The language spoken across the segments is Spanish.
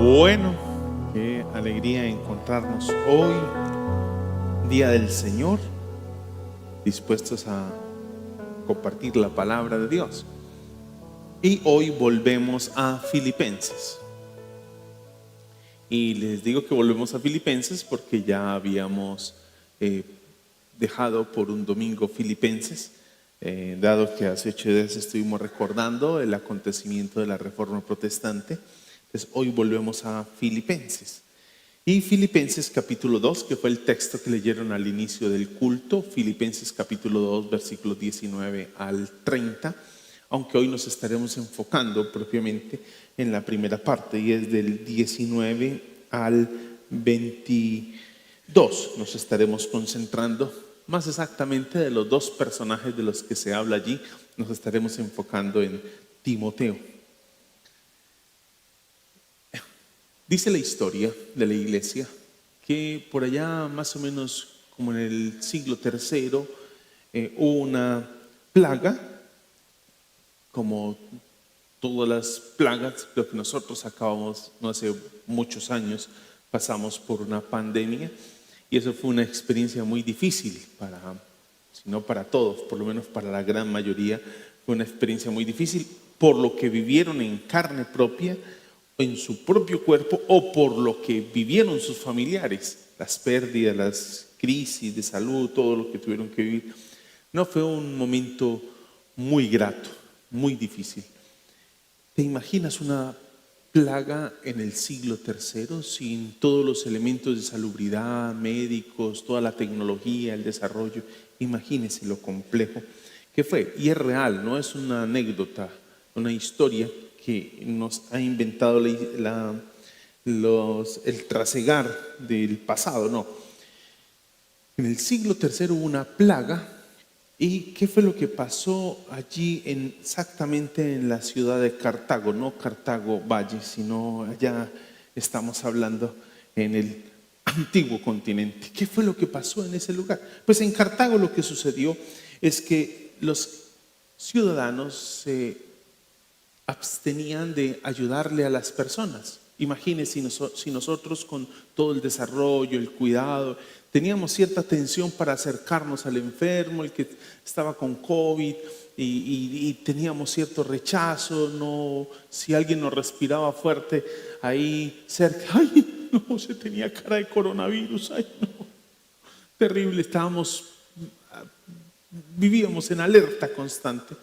Bueno, qué alegría encontrarnos hoy, Día del Señor, dispuestos a compartir la palabra de Dios. Y hoy volvemos a Filipenses. Y les digo que volvemos a Filipenses porque ya habíamos dejado por un domingo Filipenses, dado que hace 8 días estuvimos recordando el acontecimiento de la Reforma Protestante. Entonces hoy volvemos a Filipenses. Y Filipenses capítulo 2, que fue el texto que leyeron al inicio del culto, Filipenses capítulo 2, versículos 19 al 30, aunque hoy nos estaremos enfocando propiamente en la primera parte, y es del 19 al 22. Nos estaremos concentrando más exactamente de los dos personajes de los que se habla allí. Nos estaremos enfocando en Timoteo. Dice la historia de la iglesia que por allá más o menos como en el siglo III hubo una plaga, como todas las plagas, lo que nosotros acabamos, no hace muchos años, pasamos por una pandemia, y eso fue una experiencia muy difícil si no para todos, por lo menos para la gran mayoría, fue una experiencia muy difícil por lo que vivieron en carne propia, en su propio cuerpo, o por lo que vivieron sus familiares, las pérdidas, las crisis de salud, todo lo que tuvieron que vivir. No fue un momento muy grato, muy difícil. ¿Te imaginas una plaga en el siglo III sin todos los elementos de salubridad, médicos, toda la tecnología, el desarrollo? Imagínese lo complejo que fue. Y es real, no es una anécdota, una historia que nos ha inventado el trasegar del pasado, no. En el siglo III hubo una plaga. ¿Y qué fue lo que pasó allí exactamente en la ciudad de Cartago? No Cartago Valle, sino allá estamos hablando en el antiguo continente. ¿Qué fue lo que pasó en ese lugar? Pues en Cartago lo que sucedió es que los ciudadanos se abstenían de ayudarle a las personas. Imagínense si nosotros con todo el desarrollo, el cuidado, teníamos cierta atención para acercarnos al enfermo, el que estaba con COVID, y teníamos cierto rechazo, no, si alguien nos respiraba fuerte ahí cerca, ay, no, se tenía cara de coronavirus, ay, no, terrible, vivíamos en alerta constante.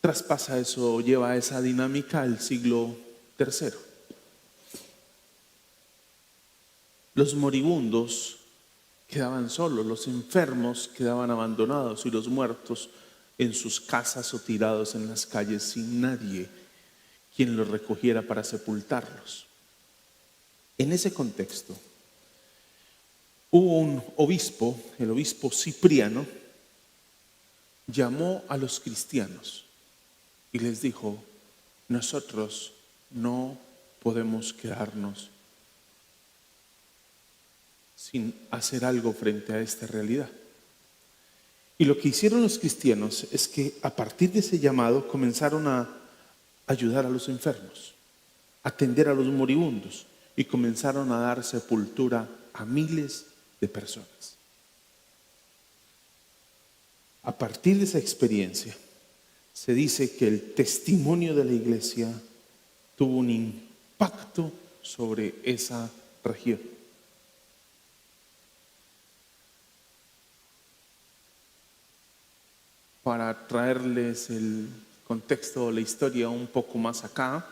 Traspasa eso, lleva esa dinámica al siglo III. Los moribundos quedaban solos, los enfermos quedaban abandonados y los muertos en sus casas o tirados en las calles sin nadie quien los recogiera para sepultarlos. En ese contexto hubo un obispo, el obispo Cipriano, llamó a los cristianos y les dijo: nosotros no podemos quedarnos sin hacer algo frente a esta realidad. Y lo que hicieron los cristianos es que a partir de ese llamado comenzaron a ayudar a los enfermos, a atender a los moribundos, y comenzaron a dar sepultura a miles de personas. A partir de esa experiencia, se dice que el testimonio de la iglesia tuvo un impacto sobre esa región. Para traerles el contexto o la historia un poco más acá,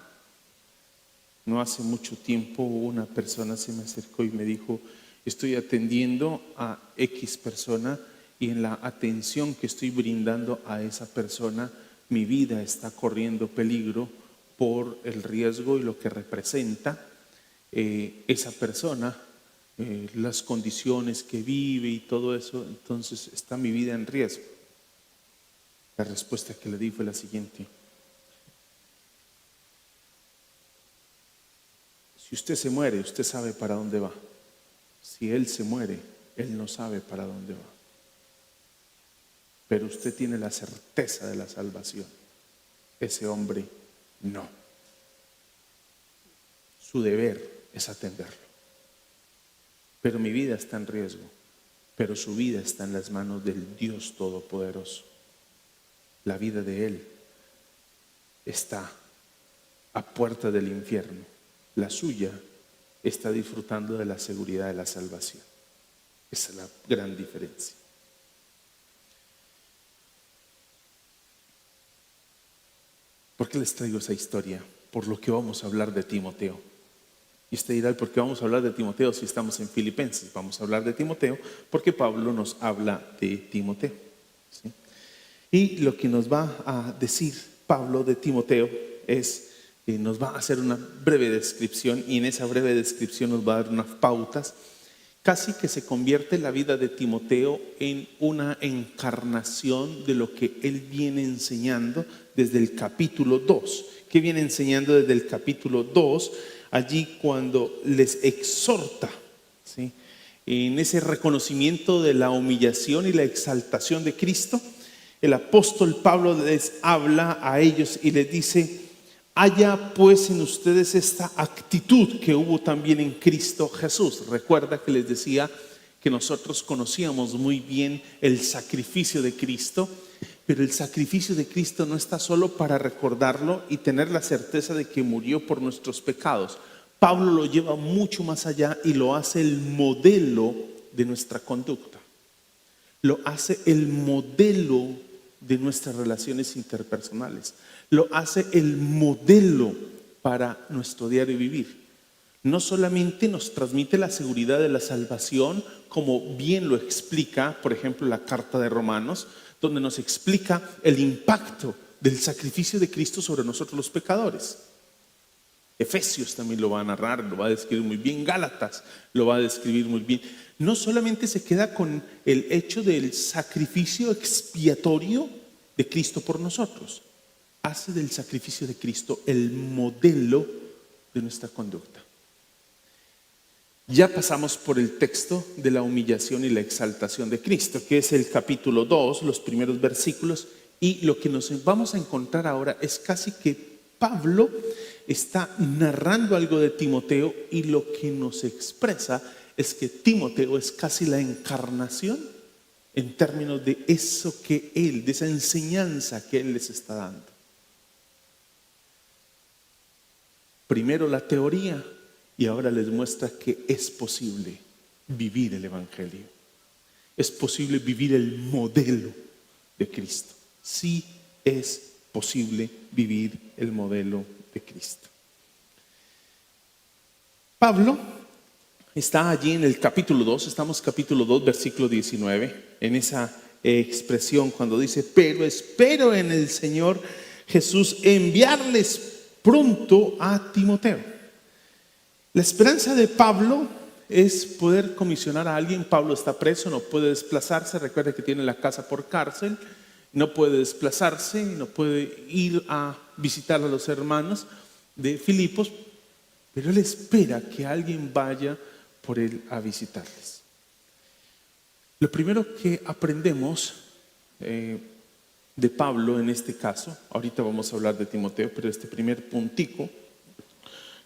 no hace mucho tiempo una persona se me acercó y me dijo: estoy atendiendo a X persona, y en la atención que estoy brindando a esa persona, mi vida está corriendo peligro por el riesgo y lo que representa esa persona, las condiciones que vive y todo eso. Entonces está mi vida en riesgo. La respuesta que le di fue la siguiente: si usted se muere, usted sabe para dónde va. Si él se muere, él no sabe para dónde va. Pero usted tiene la certeza de la salvación. Ese hombre no. su deber es atenderlo. Pero mi vida está en riesgo, pero su vida está en las manos del Dios Todopoderoso. La vida de Él está a puerta del infierno. La suya está disfrutando de la seguridad de la salvación. Esa es la gran diferencia. ¿Por qué les traigo esa historia? Por lo que vamos a hablar de Timoteo. Y usted dirá, ¿por qué vamos a hablar de Timoteo si estamos en Filipenses? Vamos a hablar de Timoteo porque Pablo nos habla de Timoteo, ¿sí? Y lo que nos va a decir Pablo de Timoteo es, nos va a hacer una breve descripción, y en esa breve descripción nos va a dar unas pautas. Casi que se convierte la vida de Timoteo en una encarnación de lo que él viene enseñando desde el capítulo 2. ¿Qué viene enseñando desde el capítulo 2? Allí cuando les exhorta, ¿sí?, en ese reconocimiento de la humillación y la exaltación de Cristo, el apóstol Pablo les habla a ellos y les dice: haya pues en ustedes esta actitud que hubo también en Cristo Jesús. Recuerda que les decía que nosotros conocíamos muy bien el sacrificio de Cristo, pero el sacrificio de Cristo no está solo para recordarlo y tener la certeza de que murió por nuestros pecados. Pablo lo lleva mucho más allá y lo hace el modelo de nuestra conducta. Lo hace el modelo de nuestras relaciones interpersonales. Lo hace el modelo para nuestro diario vivir. No solamente nos transmite la seguridad de la salvación, como bien lo explica, por ejemplo, la carta de Romanos, donde nos explica el impacto del sacrificio de Cristo sobre nosotros los pecadores. Efesios también lo va a narrar, lo va a describir muy bien. Gálatas lo va a describir muy bien. No solamente se queda con el hecho del sacrificio expiatorio de Cristo por nosotros, hace del sacrificio de Cristo el modelo de nuestra conducta. Ya pasamos por el texto de la humillación y la exaltación de Cristo, que es el capítulo 2, los primeros versículos, y lo que nos vamos a encontrar ahora es casi que Pablo está narrando algo de Timoteo, y lo que nos expresa es que Timoteo es casi la encarnación en términos de eso que él, de esa enseñanza que él les está dando. Primero la teoría, y ahora les muestra que es posible vivir el Evangelio. Es posible vivir el modelo de Cristo. Sí es posible vivir el modelo de Cristo. Pablo está allí en el capítulo 2, estamos capítulo 2, versículo 19, en esa expresión cuando dice: pero espero en el Señor Jesús enviarles pronto a Timoteo. La esperanza de Pablo es poder comisionar a alguien. Pablo está preso, no puede desplazarse. Recuerda que tiene la casa por cárcel, no puede desplazarse, no puede ir a visitar a los hermanos de Filipos, pero él espera que alguien vaya por él a visitarles. Lo primero que aprendemos de Pablo en este caso, ahorita vamos a hablar de Timoteo, pero este primer puntico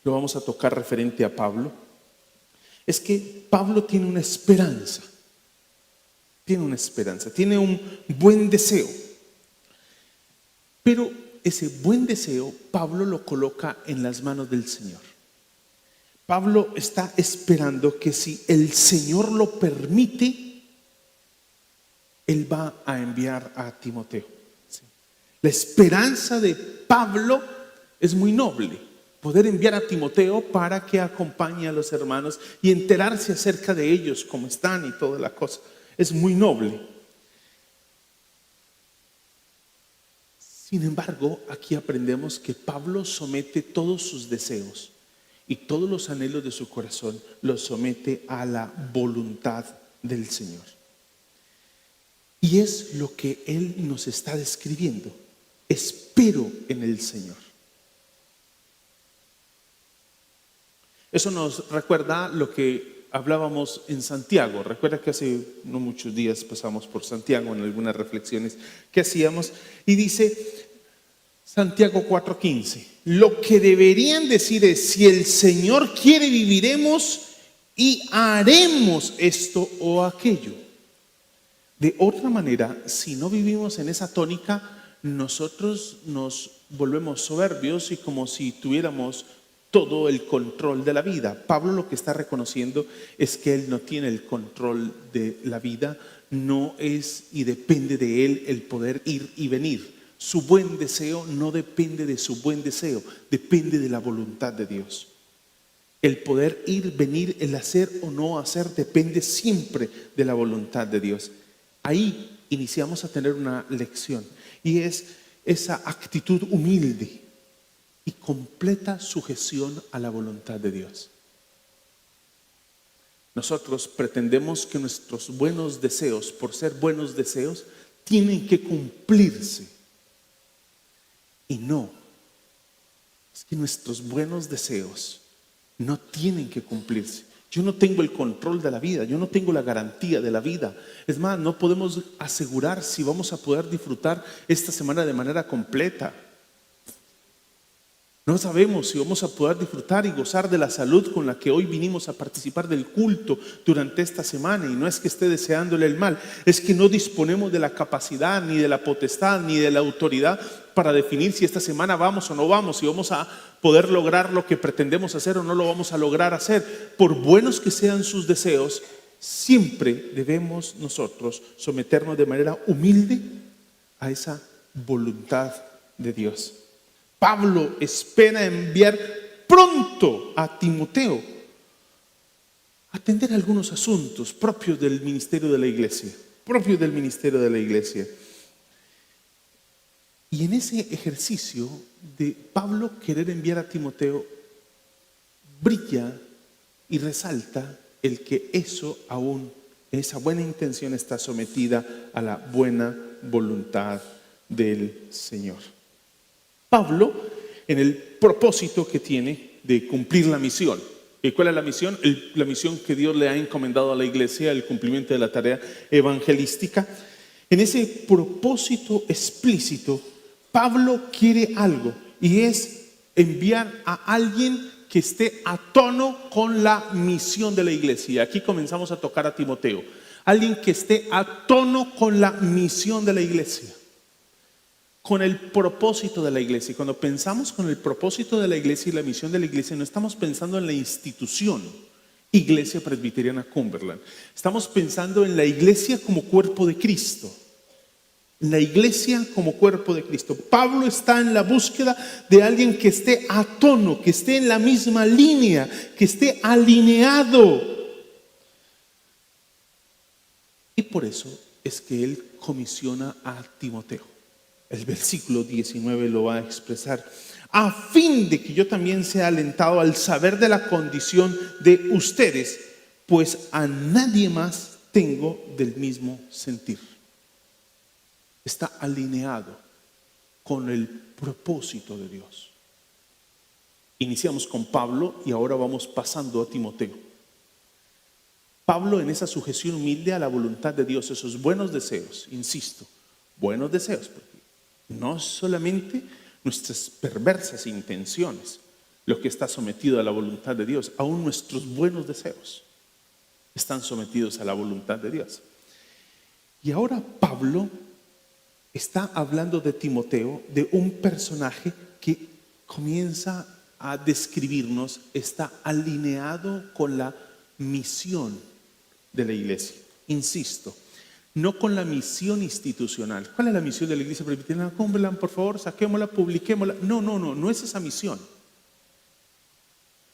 lo vamos a tocar referente a Pablo, es que Pablo tiene una esperanza, tiene un buen deseo, pero ese buen deseo Pablo lo coloca en las manos del Señor. Pablo está esperando que si el Señor lo permite, él va a enviar a Timoteo. La esperanza de Pablo es muy noble. Poder enviar a Timoteo para que acompañe a los hermanos y enterarse acerca de ellos, cómo están y toda la cosa. Es muy noble. Sin embargo, aquí aprendemos que Pablo somete todos sus deseos y todos los anhelos de su corazón, los somete a la voluntad del Señor. Y es lo que él nos está describiendo. Espero en el Señor. Eso nos recuerda lo que hablábamos en Santiago. Recuerda que hace no muchos días pasamos por Santiago en algunas reflexiones que hacíamos, y dice: Santiago 4:15. Lo que deberían decir es: si el Señor quiere, viviremos y haremos esto o aquello. De otra manera, si no vivimos en esa tónica, nosotros nos volvemos soberbios y como si tuviéramos todo el control de la vida. Pablo lo que está reconociendo es que él no tiene el control de la vida, no es y depende de él el poder ir y venir. Su buen deseo no depende de su buen deseo, depende de la voluntad de Dios. El poder ir, venir, el hacer o no hacer depende siempre de la voluntad de Dios. Ahí iniciamos a tener una lección y es esa actitud humilde y completa sujeción a la voluntad de Dios. Nosotros pretendemos que nuestros buenos deseos, por ser buenos deseos, tienen que cumplirse. Y no, es que nuestros buenos deseos no tienen que cumplirse. Yo no tengo el control de la vida, yo no tengo la garantía de la vida. Es más, no podemos asegurar si vamos a poder disfrutar esta semana de manera completa. No sabemos si vamos a poder disfrutar y gozar de la salud con la que hoy vinimos a participar del culto durante esta semana. Y no es que esté deseándole el mal, es que no disponemos de la capacidad, ni de la potestad, ni de la autoridad para definir si esta semana vamos o no vamos, si vamos a poder lograr lo que pretendemos hacer o no lo vamos a lograr hacer. Por buenos que sean sus deseos, siempre debemos nosotros someternos de manera humilde a esa voluntad de Dios. Pablo espera enviar pronto a Timoteo a atender algunos asuntos propios del ministerio de la iglesia, Y en ese ejercicio de Pablo querer enviar a Timoteo, brilla y resalta el que eso aún, esa buena intención está sometida a la buena voluntad del Señor. Pablo, en el propósito que tiene de cumplir la misión. ¿Y cuál es la misión? La misión que Dios le ha encomendado a la iglesia, el cumplimiento de la tarea evangelística. En ese propósito explícito, Pablo quiere algo, y es enviar a alguien que esté a tono con la misión de la iglesia. Aquí comenzamos a tocar a Timoteo. Alguien que esté a tono con la misión de la iglesia, con el propósito de la iglesia. Y cuando pensamos con el propósito de la iglesia y la misión de la iglesia, no estamos pensando en la institución Iglesia Presbiteriana Cumberland. Estamos pensando en la iglesia como cuerpo de Cristo. La iglesia como cuerpo de Cristo. Pablo está en la búsqueda de alguien que esté a tono, que esté en la misma línea, que esté alineado. Y por eso es que él comisiona a Timoteo. El versículo 19 lo va a expresar: a fin de que yo también sea alentado al saber de la condición de ustedes, pues a nadie más tengo del mismo sentir. Está alineado con el propósito de Dios. Iniciamos con Pablo y ahora vamos pasando a Timoteo. Pablo, en esa sujeción humilde a la voluntad de Dios, esos buenos deseos, insisto, buenos deseos, porque no solamente nuestras perversas intenciones lo que está sometido a la voluntad de Dios, aún nuestros buenos deseos están sometidos a la voluntad de Dios. Y ahora Pablo está hablando de Timoteo, de un personaje que comienza a describirnos, está alineado con la misión de la iglesia. Insisto, no con la misión institucional. ¿Cuál es la misión de la iglesia presbiteriana Cumberland? Por favor, saquémosla, publiquémosla. No es esa misión.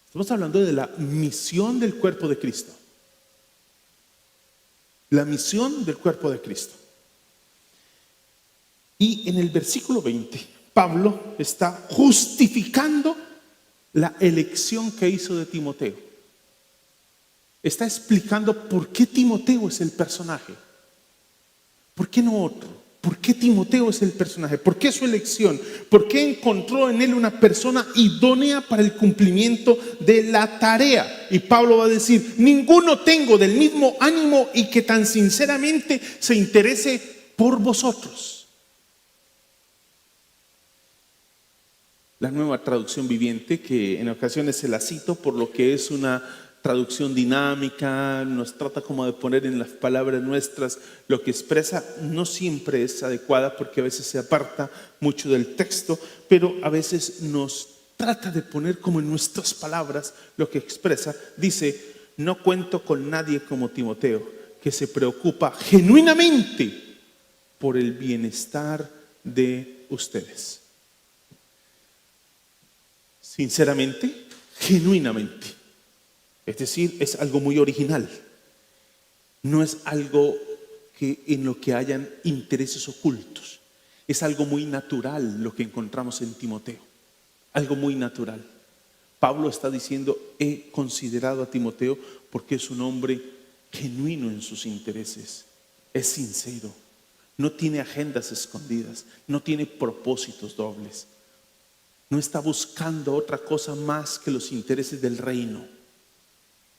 Estamos hablando de la misión del cuerpo de Cristo. La misión del cuerpo de Cristo. Y en el versículo 20, Pablo está justificando la elección que hizo de Timoteo. Está explicando por qué Timoteo es el personaje. ¿Por qué no otro? ¿Por qué Timoteo es el personaje? ¿Por qué su elección? ¿Por qué encontró en él una persona idónea para el cumplimiento de la tarea? Y Pablo va a decir: ninguno tengo del mismo ánimo y que tan sinceramente se interese por vosotros. la Nueva Traducción Viviente, que en ocasiones se la cito por lo que es una traducción dinámica, nos trata como de poner en las palabras nuestras lo que expresa. No siempre es adecuada porque a veces se aparta mucho del texto, pero a veces nos trata de poner como en nuestras palabras lo que expresa. Dice: no cuento con nadie como Timoteo, que se preocupa genuinamente por el bienestar de ustedes. Sinceramente, genuinamente. Es decir, es algo muy original. No es algo que en lo que hayan intereses ocultos. Es algo muy natural lo que encontramos en Timoteo. Algo muy natural. Pablo está diciendo: he considerado a Timoteo porque es un hombre genuino en sus intereses. Es sincero. No tiene agendas escondidas. No tiene propósitos dobles. No está buscando otra cosa más que los intereses del reino.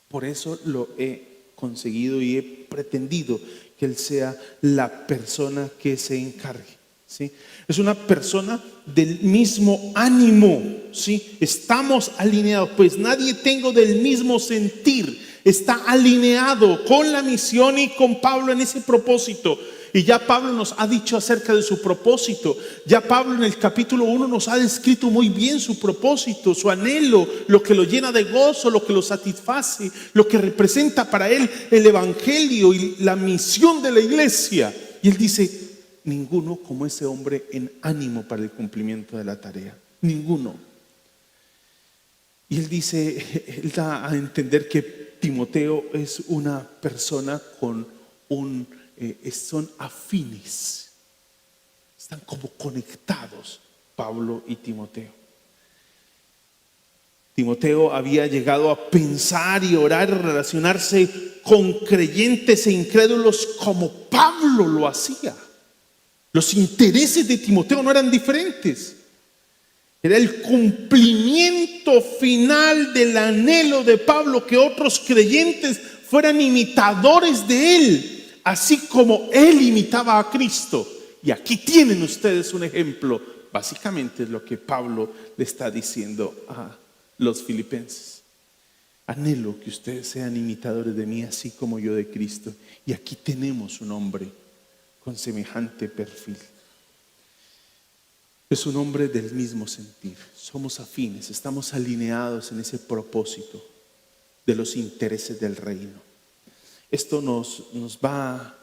Por eso lo he conseguido y he pretendido que él sea la persona que se encargue, ¿sí? Es una persona del mismo ánimo, ¿sí? Estamos alineados, pues nadie tengo del mismo sentir. Está alineado con la misión y con Pablo en ese propósito. Y ya Pablo nos ha dicho acerca de su propósito. Ya Pablo en el capítulo 1 nos ha descrito muy bien su propósito, su anhelo, lo que lo llena de gozo, lo que lo satisface, lo que representa para él el evangelio y la misión de la iglesia. Y él dice: ninguno como ese hombre en ánimo para el cumplimiento de la tarea. Ninguno. Y él dice, él da a entender que Timoteo es una persona con son afines, están como conectados Pablo y Timoteo. Timoteo había llegado a pensar y orar y relacionarse con creyentes e incrédulos como Pablo lo hacía. Los intereses de Timoteo no eran diferentes. Era el cumplimiento final del anhelo de Pablo, que otros creyentes fueran imitadores de él, así como él imitaba a Cristo. Y aquí tienen ustedes un ejemplo. Básicamente es lo que Pablo le está diciendo a los filipenses. Anhelo que ustedes sean imitadores de mí, así como yo de Cristo. Y aquí tenemos un hombre con semejante perfil. Es un hombre del mismo sentir. Somos afines, estamos alineados en ese propósito de los intereses del reino. Esto nos va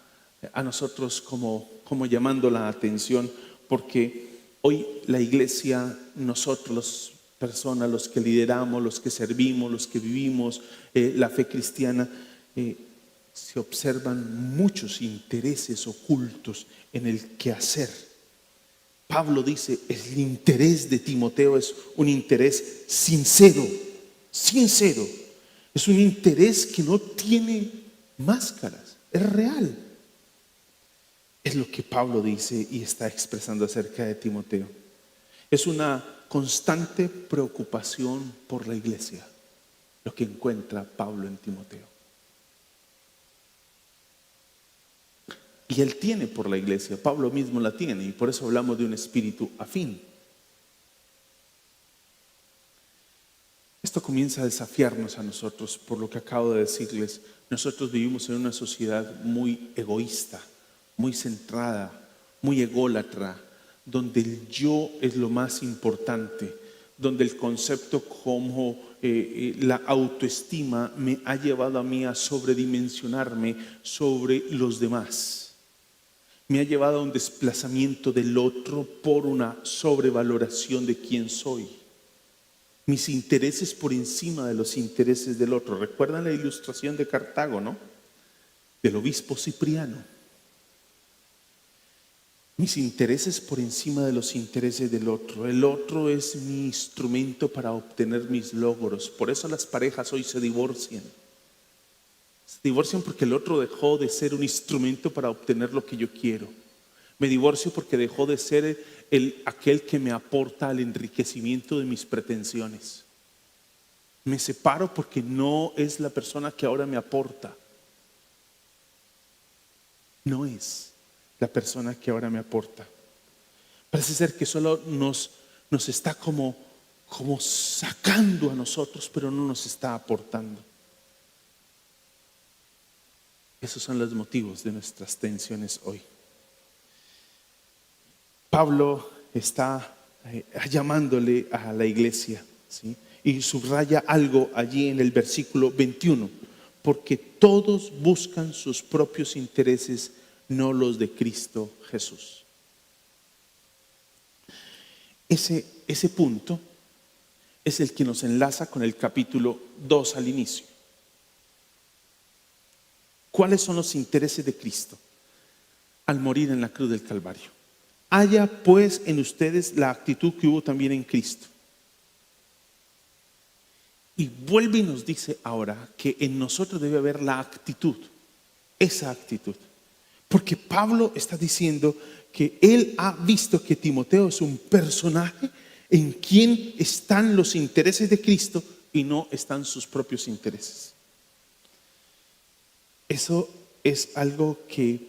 a nosotros como llamando la atención, porque hoy la iglesia, nosotros, personas, los que lideramos, los que servimos, los que vivimos la fe cristiana, se observan muchos intereses ocultos en el quehacer. Pablo dice: el interés de Timoteo es un interés sincero, sincero. Es un interés que no tiene máscaras, es real. Es lo que Pablo dice y está expresando acerca de Timoteo. Es una constante preocupación por la iglesia, lo que encuentra Pablo en Timoteo. Y él tiene por la iglesia, Pablo mismo la tiene, y por eso hablamos de un espíritu afín. Esto comienza a desafiarnos a nosotros por lo que acabo de decirles. Nosotros vivimos en una sociedad muy egoísta, muy centrada, muy ególatra, donde el yo es lo más importante, donde el concepto como la autoestima me ha llevado a mí a sobredimensionarme sobre los demás. Me ha llevado a un desplazamiento del otro por una sobrevaloración de quién soy. Mis intereses por encima de los intereses del otro. ¿Recuerdan la ilustración de Cartago, no? Del obispo Cipriano. Mis intereses por encima de los intereses del otro. El otro es mi instrumento para obtener mis logros. Por eso las parejas hoy se divorcian. Se divorcian porque el otro dejó de ser un instrumento para obtener lo que yo quiero. Me divorcio porque dejó de ser aquel que me aporta al enriquecimiento de mis pretensiones. Me separo porque no es la persona que ahora me aporta. No es la persona que ahora me aporta. Parece ser que solo nos está como como sacando a nosotros, pero no nos está aportando. Esos son los motivos de nuestras tensiones hoy. Pablo está llamándole a la iglesia, ¿sí? Y subraya algo allí en el versículo 21, porque todos buscan sus propios intereses, no los de Cristo Jesús. Ese punto es el que nos enlaza con el capítulo 2 al inicio. ¿Cuáles son los intereses de Cristo al morir en la cruz del Calvario? Haya pues en ustedes la actitud que hubo también en Cristo. Y vuelve y nos dice ahora que en nosotros debe haber la actitud, esa actitud. Porque Pablo está diciendo que él ha visto que Timoteo es un personaje en quien están los intereses de Cristo y no están sus propios intereses. Eso es algo que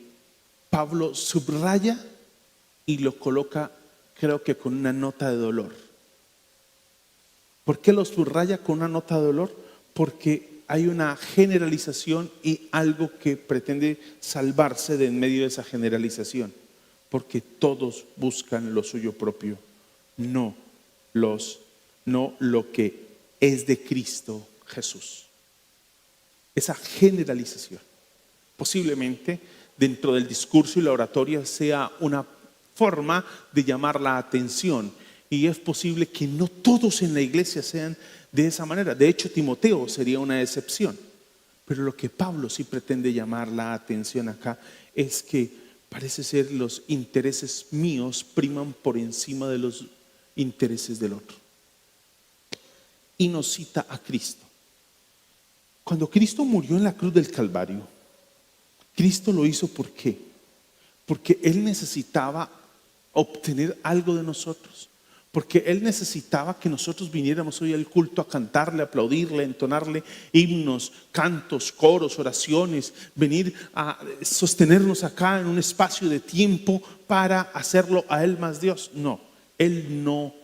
Pablo subraya y lo coloca, creo que con una nota de dolor. ¿Por qué lo subraya con una nota de dolor? Porque hay una generalización y algo que pretende salvarse de en medio de esa generalización. Porque todos buscan lo suyo propio, no lo que es de Cristo Jesús. Esa generalización posiblemente dentro del discurso y la oratoria sea una forma de llamar la atención, y es posible que no todos en la iglesia sean de esa manera. De hecho, Timoteo sería una excepción, pero lo que Pablo sí pretende llamar la atención acá es que parece ser los intereses míos priman por encima de los intereses del otro, y nos cita a Cristo. Cuando Cristo murió en la cruz del Calvario, Cristo lo hizo ¿por qué? Porque Él necesitaba obtener algo de nosotros. Porque Él necesitaba que nosotros viniéramos hoy al culto a cantarle, a aplaudirle, a entonarle himnos, cantos, coros, oraciones, venir a sostenernos acá en un espacio de tiempo para hacerlo a Él más Dios. No, Él no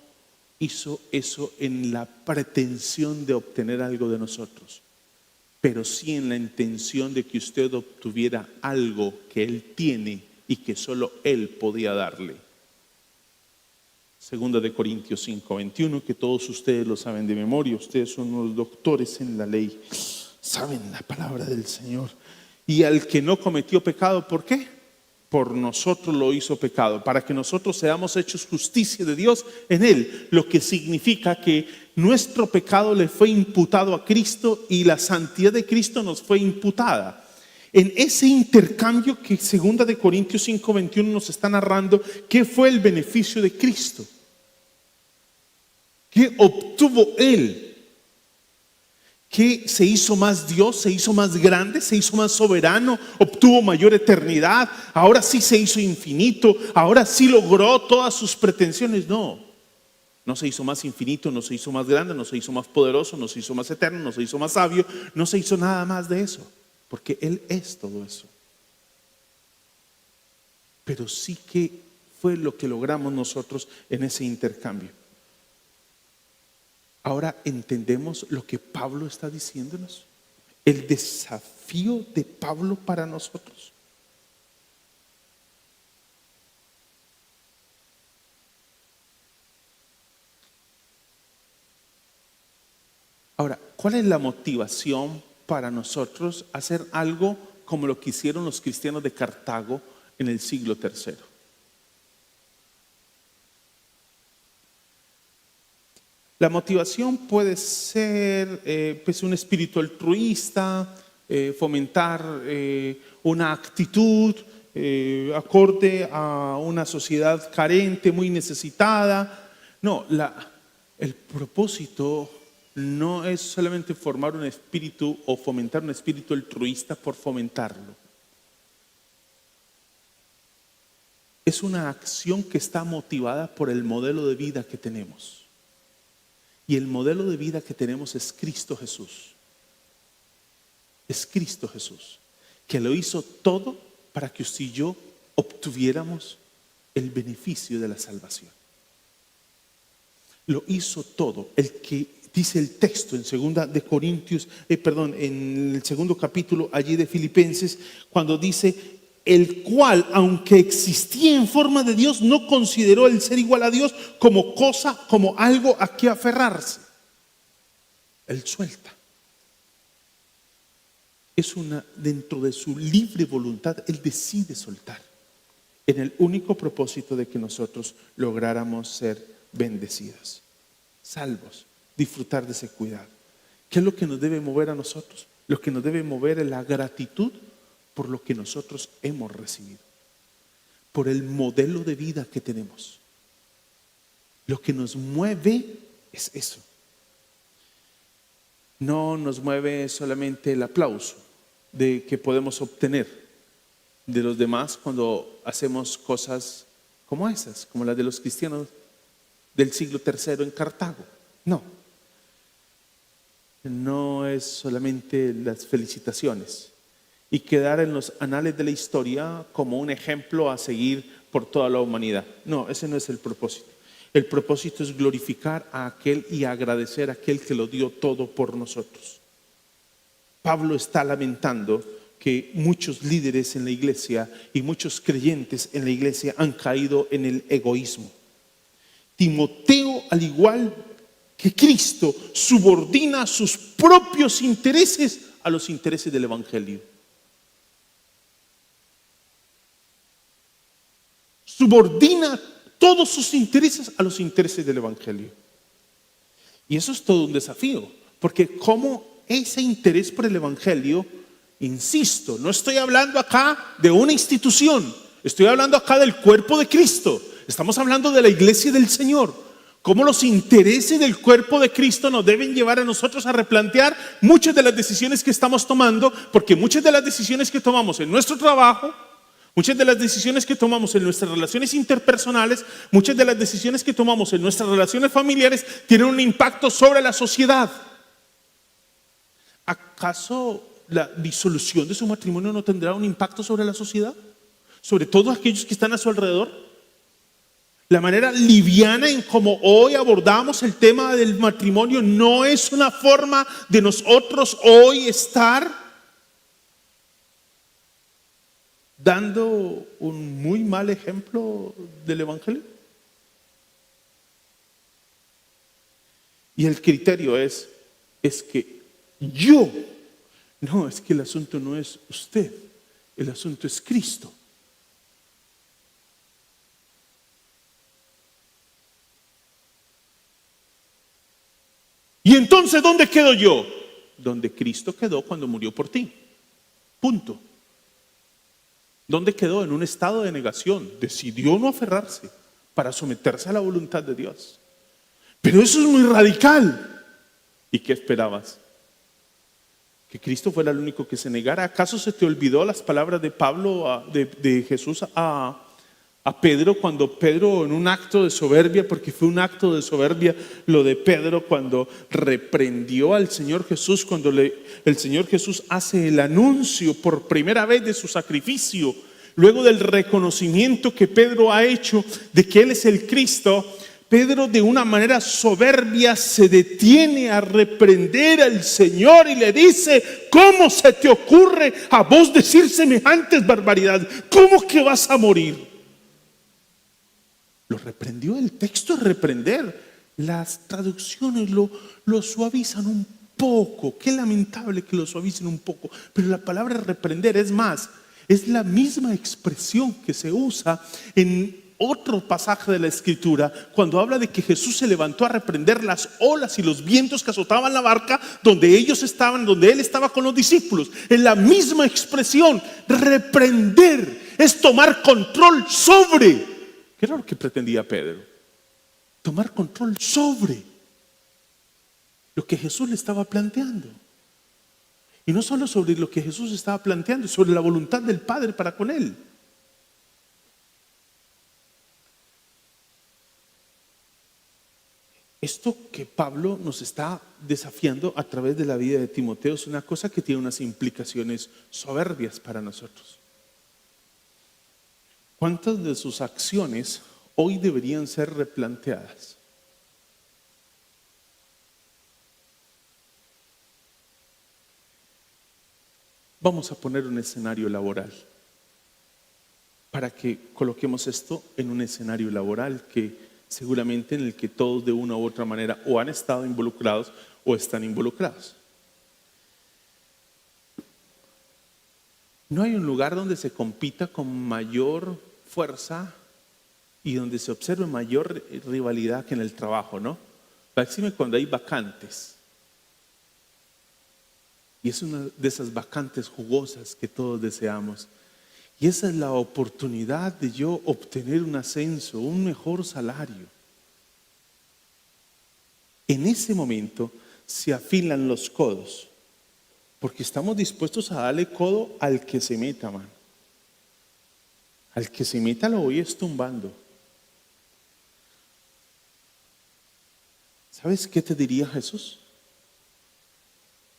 hizo eso en la pretensión de obtener algo de nosotros, pero sí en la intención de que usted obtuviera algo que Él tiene y que solo Él podía darle. Segunda de Corintios 5:21, que todos ustedes lo saben de memoria. Ustedes son unos doctores en la ley, saben la palabra del Señor. Y al que no cometió pecado, ¿por qué? Por nosotros lo hizo pecado, para que nosotros seamos hechos justicia de Dios en Él, lo que significa que nuestro pecado le fue imputado a Cristo y la santidad de Cristo nos fue imputada. En ese intercambio que segunda de Corintios 5:21 nos está narrando, ¿qué fue el beneficio de Cristo? ¿Qué obtuvo Él? Que se hizo más Dios, se hizo más grande, se hizo más soberano, obtuvo mayor eternidad, ahora sí se hizo infinito, ahora sí logró todas sus pretensiones. No se hizo más infinito, no se hizo más grande, no se hizo más poderoso, no se hizo más eterno, no se hizo más sabio, no se hizo nada más de eso, porque Él es todo eso. Pero sí que fue lo que logramos nosotros en ese intercambio. Ahora entendemos lo que Pablo está diciéndonos, el desafío de Pablo para nosotros. Ahora, ¿cuál es la motivación para nosotros hacer algo como lo que hicieron los cristianos de Cartago en el siglo III? La motivación puede ser pues un espíritu altruista, fomentar una actitud acorde a una sociedad carente, muy necesitada. No, el propósito no es solamente formar un espíritu o fomentar un espíritu altruista por fomentarlo. Es una acción que está motivada por el modelo de vida que tenemos. Y el modelo de vida que tenemos es Cristo Jesús. Es Cristo Jesús, que lo hizo todo para que usted y yo obtuviéramos el beneficio de la salvación. Lo hizo todo. El que dice el texto en segunda de Corintios, en el segundo capítulo allí de Filipenses, cuando dice: el cual, aunque existía en forma de Dios, no consideró el ser igual a Dios como cosa, como algo a que aferrarse. Él suelta. Dentro de su libre voluntad, Él decide soltar, en el único propósito de que nosotros lográramos ser bendecidos, salvos, disfrutar de ese cuidado. ¿Qué es lo que nos debe mover a nosotros? Lo que nos debe mover es la gratitud por lo que nosotros hemos recibido, por el modelo de vida que tenemos. Lo que nos mueve es eso. No nos mueve solamente el aplauso de que podemos obtener de los demás cuando hacemos cosas como esas, como las de los cristianos del siglo III en Cartago. No es solamente las felicitaciones y quedar en los anales de la historia como un ejemplo a seguir por toda la humanidad. No, ese no es el propósito. El propósito es glorificar a aquel y agradecer a aquel que lo dio todo por nosotros. Pablo está lamentando que muchos líderes en la iglesia y muchos creyentes en la iglesia han caído en el egoísmo. Timoteo, al igual que Cristo, subordina sus propios intereses a los intereses del evangelio. Subordina todos sus intereses a los intereses del evangelio. Y eso es todo un desafío, porque como ese interés por el evangelio, insisto, no estoy hablando acá de una institución, estoy hablando acá del cuerpo de Cristo. Estamos hablando de la iglesia del Señor. Cómo los intereses del cuerpo de Cristo nos deben llevar a nosotros a replantear muchas de las decisiones que estamos tomando, porque muchas de las decisiones que tomamos en nuestro trabajo, muchas de las decisiones que tomamos en nuestras relaciones interpersonales, muchas de las decisiones que tomamos en nuestras relaciones familiares tienen un impacto sobre la sociedad. ¿Acaso la disolución de su matrimonio no tendrá un impacto sobre la sociedad? Sobre todos aquellos que están a su alrededor. La manera liviana en como hoy abordamos el tema del matrimonio no es una forma de nosotros hoy estar dando un muy mal ejemplo del evangelio. Y el criterio es que es que el asunto no es usted, el asunto es Cristo. Y entonces, ¿dónde quedo yo? Donde Cristo quedó cuando murió por ti. Punto. ¿Dónde quedó? En un estado de negación. Decidió no aferrarse para someterse a la voluntad de Dios. Pero eso es muy radical. ¿Y qué esperabas? ¿Que Cristo fuera el único que se negara? ¿Acaso se te olvidó las palabras de Pablo, de Jesús a Pedro, cuando Pedro, en un acto de soberbia, porque fue un acto de soberbia lo de Pedro, cuando reprendió al Señor Jesús, cuando el Señor Jesús hace el anuncio por primera vez de su sacrificio, luego del reconocimiento que Pedro ha hecho de que Él es el Cristo, Pedro, de una manera soberbia, se detiene a reprender al Señor y le dice: ¿cómo se te ocurre a vos decir semejantes barbaridades? ¿Cómo que vas a morir? Lo reprendió. El texto es reprender. Las traducciones lo suavizan un poco. Qué lamentable que lo suavicen un poco. Pero la palabra reprender es más. Es la misma expresión que se usa en otro pasaje de la Escritura cuando habla de que Jesús se levantó a reprender las olas y los vientos que azotaban la barca donde ellos estaban, donde Él estaba con los discípulos. Es la misma expresión. Reprender es tomar control sobre. ¿Qué era lo que pretendía Pedro? Tomar control sobre lo que Jesús le estaba planteando. Y no solo sobre lo que Jesús estaba planteando, sobre la voluntad del Padre para con él. Esto que Pablo nos está desafiando a través de la vida de Timoteo es una cosa que tiene unas implicaciones soberbias para nosotros. ¿Cuántas de sus acciones hoy deberían ser replanteadas? Vamos a poner un escenario laboral para que coloquemos esto en un escenario laboral que seguramente en el que todos de una u otra manera o han estado involucrados o están involucrados. No hay un lugar donde se compita con mayor fuerza y donde se observe mayor rivalidad que en el trabajo, ¿no? Decime cuando hay vacantes. Y es una de esas vacantes jugosas que todos deseamos. Y esa es la oportunidad de yo obtener un ascenso, un mejor salario. En ese momento se afilan los codos, porque estamos dispuestos a darle codo al que se meta, man. Al que se meta lo voy estumbando. ¿Sabes qué te diría Jesús?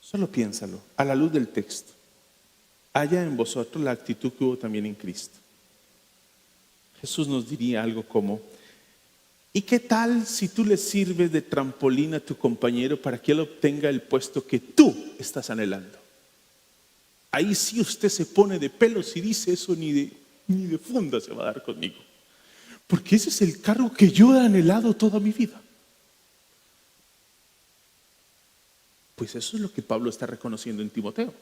Solo piénsalo, a la luz del texto. Haya en vosotros la actitud que hubo también en Cristo. Jesús nos diría algo como: ¿y qué tal si tú le sirves de trampolín a tu compañero para que él obtenga el puesto que tú estás anhelando? Ahí sí usted se pone de pelos y dice: eso ni de funda se va a dar conmigo, porque ese es el cargo que yo he anhelado toda mi vida. Pues eso es lo que Pablo está reconociendo en Timoteo.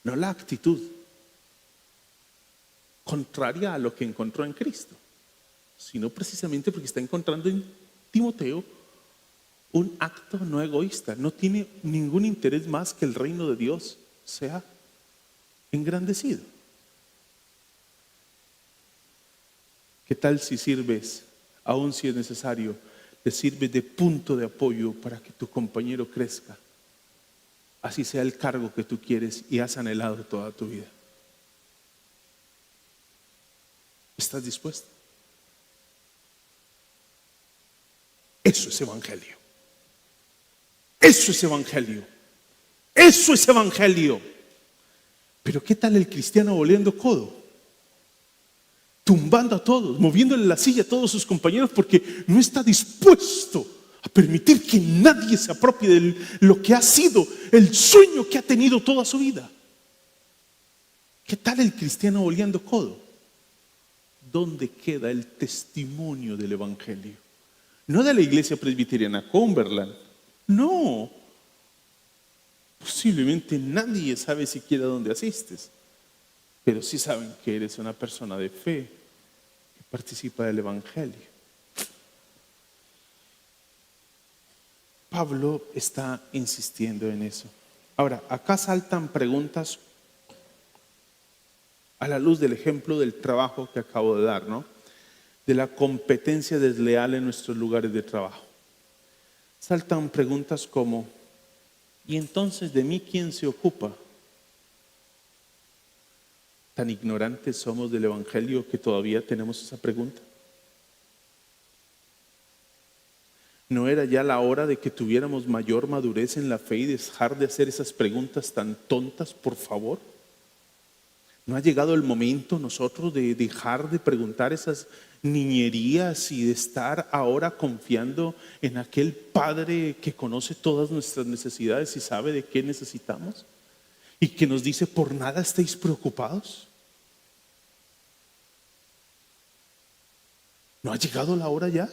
No la actitud contraria a lo que encontró en Cristo, sino precisamente porque está encontrando en Timoteo un acto no egoísta. No tiene ningún interés más que el reino de Dios sea engrandecido. ¿Qué tal si sirves, aun si es necesario, le sirves de punto de apoyo para que tu compañero crezca? Así sea el cargo que tú quieres y has anhelado toda tu vida. ¿Estás dispuesto? Eso es evangelio. Eso es evangelio. Eso es evangelio. Pero ¿qué tal el cristiano volviendo codo? Tumbando a todos, moviéndole la silla a todos sus compañeros porque no está dispuesto a permitir que nadie se apropie de lo que ha sido el sueño que ha tenido toda su vida. ¿Qué tal el cristiano volviendo codo? ¿Dónde queda el testimonio del evangelio? No de la iglesia presbiteriana Cumberland, no. Posiblemente nadie sabe siquiera dónde asistes, pero sí saben que eres una persona de fe que participa del evangelio. Pablo está insistiendo en eso. Ahora, acá saltan preguntas a la luz del ejemplo del trabajo que acabo de dar, ¿no? De la competencia desleal en nuestros lugares de trabajo. Saltan preguntas como: ¿y entonces de mí quién se ocupa? ¿Tan ignorantes somos del evangelio que todavía tenemos esa pregunta? ¿No era ya la hora de que tuviéramos mayor madurez en la fe y dejar de hacer esas preguntas tan tontas, por favor? ¿No ha llegado el momento nosotros de dejar de preguntar esas niñerías y de estar ahora confiando en aquel Padre que conoce todas nuestras necesidades y sabe de qué necesitamos? Y que nos dice: por nada estéis preocupados. ¿No ha llegado la hora ya?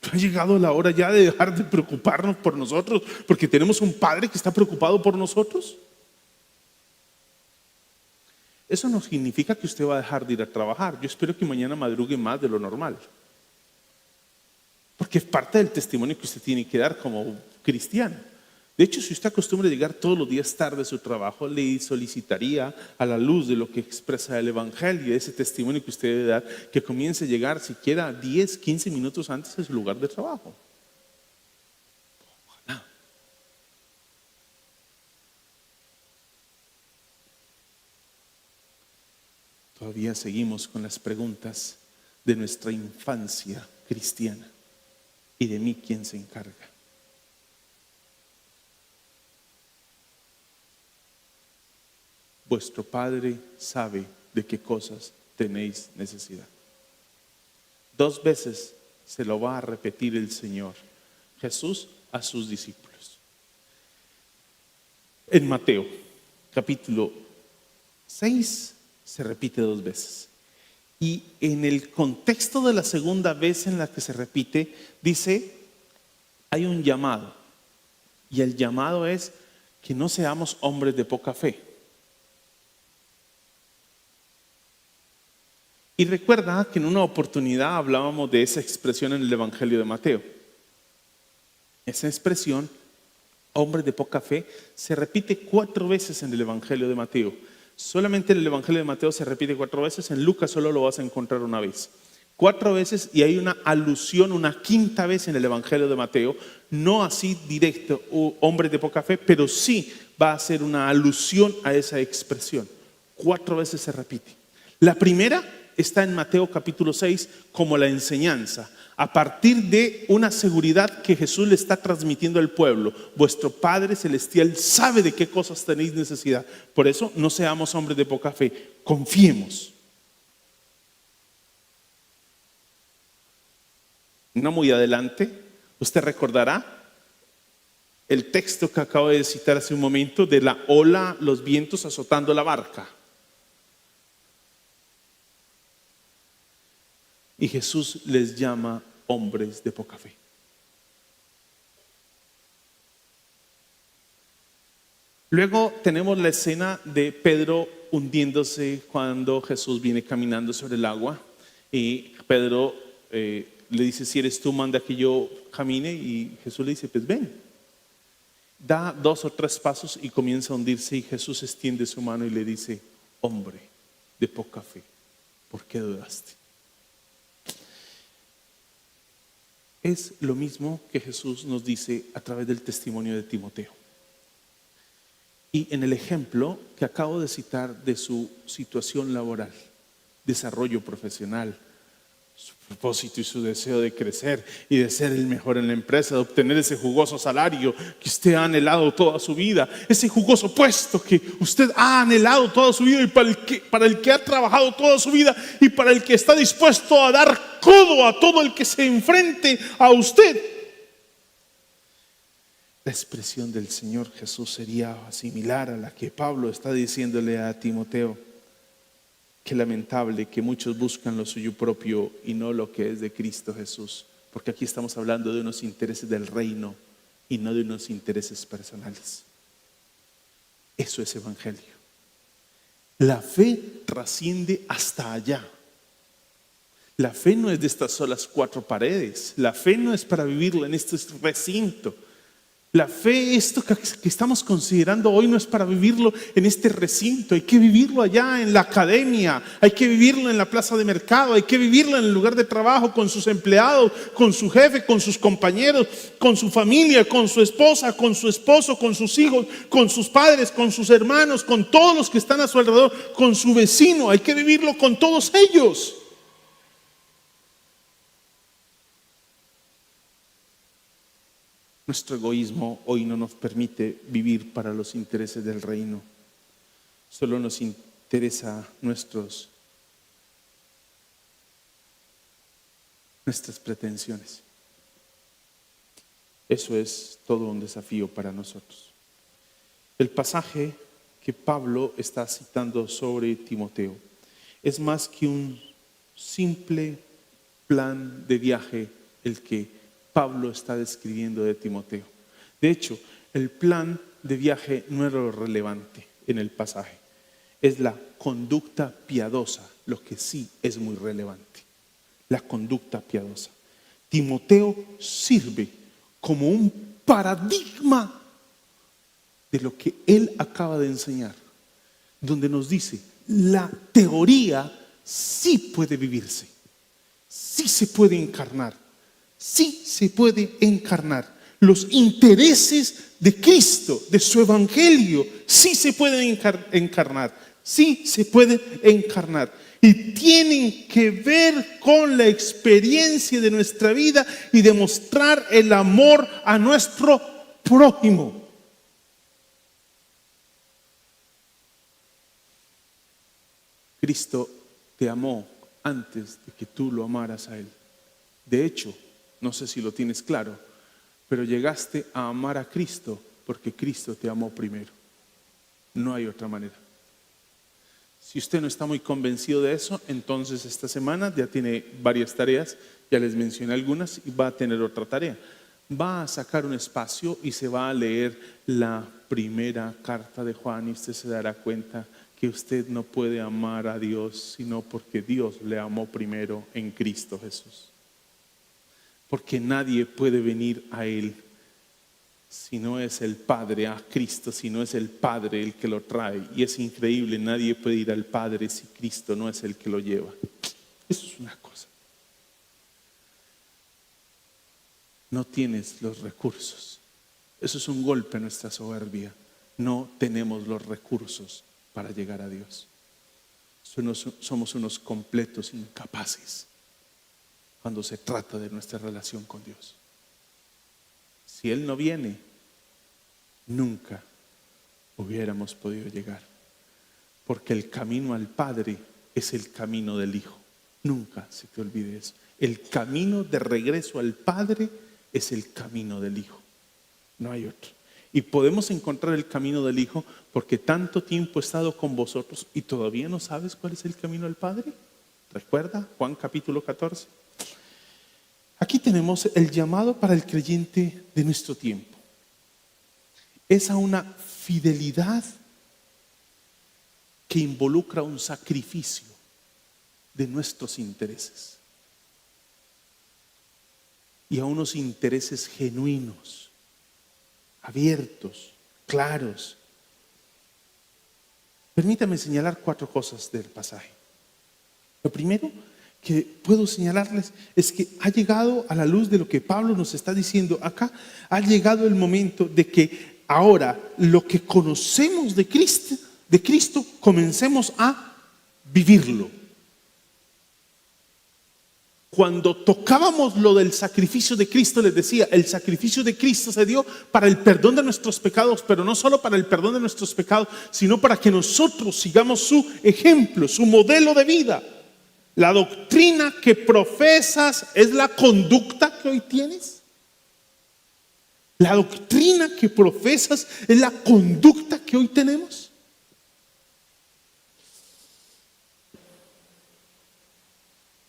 ¿No ha llegado la hora ya de dejar de preocuparnos por nosotros porque tenemos un Padre que está preocupado por nosotros? Eso no significa que usted va a dejar de ir a trabajar. Yo espero que mañana madrugue más de lo normal, porque es parte del testimonio que usted tiene que dar como cristiano. De hecho, si usted acostumbra a llegar todos los días tarde a su trabajo, le solicitaría, a la luz de lo que expresa el evangelio, ese testimonio que usted debe dar, que comience a llegar siquiera 10, 15 minutos antes de su lugar de trabajo. Ojalá. Todavía seguimos con las preguntas de nuestra infancia cristiana. ¿Y de mí quién se encarga? Vuestro Padre sabe de qué cosas tenéis necesidad. 2 veces se lo va a repetir el Señor Jesús a sus discípulos. En Mateo, capítulo 6, se repite 2 veces. Y en el contexto de la segunda vez en la que se repite, dice, hay un llamado. Y el llamado es que no seamos hombres de poca fe. Y recuerda que en una oportunidad hablábamos de esa expresión en el Evangelio de Mateo. Esa expresión, hombres de poca fe, se repite 4 veces en el Evangelio de Mateo. Solamente en el Evangelio de Mateo se repite 4 veces, en Lucas solo lo vas a encontrar una vez. 4 veces, y hay una alusión, una quinta vez en el Evangelio de Mateo, no así directo, hombres de poca fe, pero sí va a ser una alusión a esa expresión. 4 veces se repite. La primera está en Mateo capítulo 6 como la enseñanza, a partir de una seguridad que Jesús le está transmitiendo al pueblo. Vuestro Padre Celestial sabe de qué cosas tenéis necesidad. Por eso no seamos hombres de poca fe, confiemos. No muy adelante, usted recordará el texto que acabo de citar hace un momento de la ola, los vientos azotando la barca. Y Jesús les llama hombres de poca fe. Luego tenemos la escena de Pedro hundiéndose cuando Jesús viene caminando sobre el agua. Y Pedro le dice, si eres tú, manda que yo camine. Y Jesús le dice, pues ven. Da 2 o 3 pasos y comienza a hundirse. Y Jesús extiende su mano y le dice, hombre de poca fe, ¿por qué dudaste? Es lo mismo que Jesús nos dice a través del testimonio de Timoteo. Y en el ejemplo que acabo de citar de su situación laboral, desarrollo profesional, su propósito y su deseo de crecer y de ser el mejor en la empresa, de obtener ese jugoso salario que usted ha anhelado toda su vida, ese jugoso puesto que usted ha anhelado toda su vida y para el que ha trabajado toda su vida y para el que está dispuesto a dar codo a todo el que se enfrente a usted. La expresión del Señor Jesús sería similar a la que Pablo está diciéndole a Timoteo. Qué lamentable que muchos buscan lo suyo propio y no lo que es de Cristo Jesús, porque aquí estamos hablando de unos intereses del reino y no de unos intereses personales. Eso es evangelio. La fe trasciende hasta allá. La fe no es de estas solas 4 paredes. La fe no es para vivirla en este recinto. La fe, esto que estamos considerando hoy, no es para vivirlo en este recinto. Hay que vivirlo allá en la academia, hay que vivirlo en la plaza de mercado, hay que vivirlo en el lugar de trabajo, con sus empleados, con su jefe, con sus compañeros, con su familia, con su esposa, con su esposo, con sus hijos, con sus padres, con sus hermanos, con todos los que están a su alrededor, con su vecino. Hay que vivirlo con todos ellos. Nuestro egoísmo hoy no nos permite vivir para los intereses del reino. Solo nos interesa nuestras pretensiones. Eso es todo un desafío para nosotros. El pasaje que Pablo está citando sobre Timoteo es más que un simple plan de viaje el que Pablo está describiendo de Timoteo. De hecho, el plan de viaje no era lo relevante en el pasaje. Es la conducta piadosa lo que sí es muy relevante. La conducta piadosa. Timoteo sirve como un paradigma de lo que él acaba de enseñar, donde nos dice, la teoría sí puede vivirse, sí se puede encarnar. Sí se puede encarnar. Los intereses de Cristo, de su evangelio, sí se pueden encarnar. Sí se pueden encarnar. Y tienen que ver con la experiencia de nuestra vida y demostrar el amor a nuestro prójimo. Cristo te amó antes de que tú lo amaras a Él. De hecho, no sé si lo tienes claro, pero llegaste a amar a Cristo porque Cristo te amó primero. No hay otra manera. Si usted no está muy convencido de eso, entonces esta semana ya tiene varias tareas, ya les mencioné algunas y va a tener otra tarea. Va a sacar un espacio y se va a leer la primera carta de Juan y usted se dará cuenta que usted no puede amar a Dios sino porque Dios le amó primero en Cristo Jesús. Porque nadie puede venir a Él si no es el Padre, a Cristo, si no es el Padre el que lo trae. Y es increíble, nadie puede ir al Padre si Cristo no es el que lo lleva. Eso es una cosa. No tienes los recursos. Eso es un golpe a nuestra soberbia. No tenemos los recursos para llegar a Dios. Somos unos completos incapaces cuando se trata de nuestra relación con Dios. Si Él no viene, nunca hubiéramos podido llegar. Porque el camino al Padre es el camino del Hijo. Nunca se te olvide eso. El camino de regreso al Padre es el camino del Hijo. No hay otro. Y podemos encontrar el camino del Hijo porque tanto tiempo he estado con vosotros y todavía no sabes cuál es el camino del Padre. ¿Recuerda? Juan capítulo 14. Aquí tenemos el llamado para el creyente de nuestro tiempo. Es a una fidelidad que involucra un sacrificio de nuestros intereses y a unos intereses genuinos, abiertos, claros. Permítame señalar 4 cosas del pasaje. Lo primero que puedo señalarles es que ha llegado, a la luz de lo que Pablo nos está diciendo acá, ha llegado el momento de que ahora lo que conocemos de Cristo comencemos a vivirlo. Cuando tocábamos lo del sacrificio de Cristo, les decía, el sacrificio de Cristo se dio para el perdón de nuestros pecados, pero no solo para el perdón de nuestros pecados, sino para que nosotros sigamos su ejemplo, su modelo de vida. La doctrina que profesas es la conducta que hoy tienes. La doctrina que profesas es la conducta que hoy tenemos.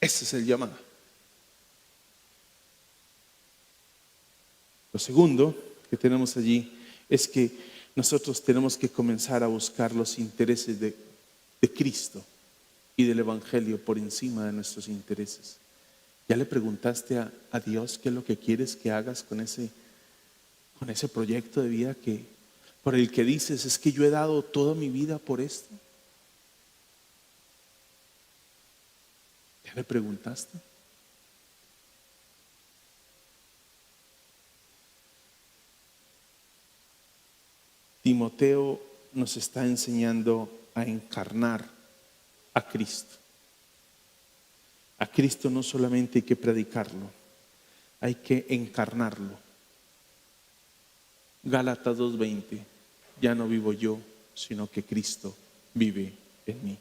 Ese es el llamado. Lo segundo que tenemos allí es que nosotros tenemos que comenzar a buscar los intereses de Cristo y del Evangelio por encima de nuestros intereses. ¿Ya le preguntaste a Dios qué es lo que quieres que hagas con ese proyecto de vida por el que dices, es que yo he dado toda mi vida por esto? ¿Ya le preguntaste? Timoteo nos está enseñando a encarnar a Cristo. A Cristo no solamente hay que predicarlo, hay que encarnarlo. Gálatas 2:20, ya no vivo yo, sino que Cristo vive en mí.